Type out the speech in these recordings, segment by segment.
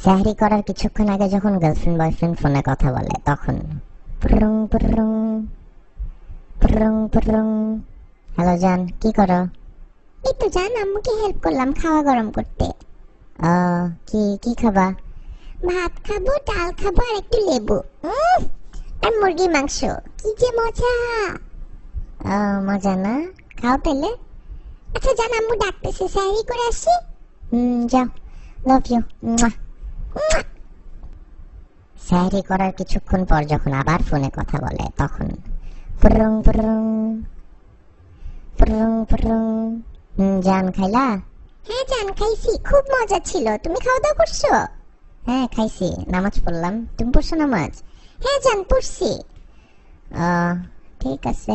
সাহরি করার কিছুক্ষণ আগে যখন গার্লফ্রেন্ড বয়ফ্রেন্ড ফোনে কথা বলে তখন পুরুং পুরুং পুরুং পুরুং। হ্যালো জান, কি করো? এই তো জান, আম্মুকে হেল্প করলাম খাওয়া গরম করতে। কি কি খাবা? ভাত খাবো, ডাল খাবো আর একটু লেবু আর মুরগির মাংস। কি যে মজা! মজা না? খাও তাহলে। আচ্ছা জান, আম্মু ডাকতেছে, সাহরি করে আসি। যাও, লাভ ইউ। সাহরি করার কিছুক্ষণ পর যখন আবার ফোনে কথা বলে তখন পুরুং পুরুং পুরুং পুরুং। জান খাইলা? হ্যাঁ জান খাইছি, খুব মজা ছিল। তুমি খাওয়া দাওয়া করছো? হ্যাঁ খাইছি, নামাজ পড়লাম। তুমি পড়ছো নামাজ? হ্যাঁ জান পড়ছি। ঠিক আছে,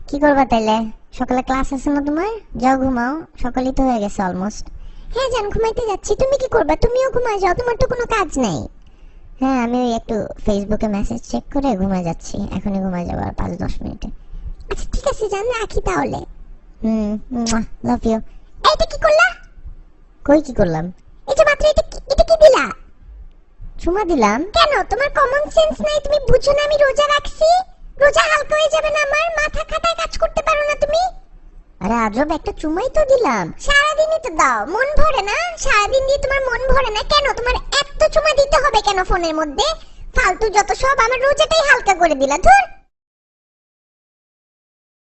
কি করবা তাইলে? সকালে ক্লাস আছে না তোমার? যাও ঘুমাও, সকালই তো হয়ে গেছে অলমোস্ট। হ্যাঁ জান ঘুমাইতে যাচ্ছি। তুমি কি করবা? তুমিও ঘুমায় যাও, তোমার তো কোনো কাজ নাই। হ্যাঁ আমি একটু ফেসবুকে মেসেজ চেক করে ঘুমায় যাচ্ছি, এখনই ঘুমায় যাবো আর 5-10 মিনিটে। আচ্ছা ঠিক আছে জান, রাখি তাহলে। Love you. এইটা কি করলা? কই কি করলাম? এই যে মাত্র এটা কি দিলা? চুমা দিলাম। কেন, তোমার কমন সেন্স নাই? তুমি বুঝো না আমি রোজা রাখছি? রোজা হালকা হয়ে যাবে না আমার? মাথা খাটায় কাজ করতে পারো না তুমি? আরে আজব, একটা চুমাই তো দিলাম। সারাদিনই তো দাও, মন ভরে না? সারাদিন দিয়ে তোমার মন ভরে না কেন? তোমার এত চুমা দিতে হবে কেন ফোনের মধ্যে? ফালতু যত সব, আমার রোজাটাই হালকা করে দিলা। ধুর।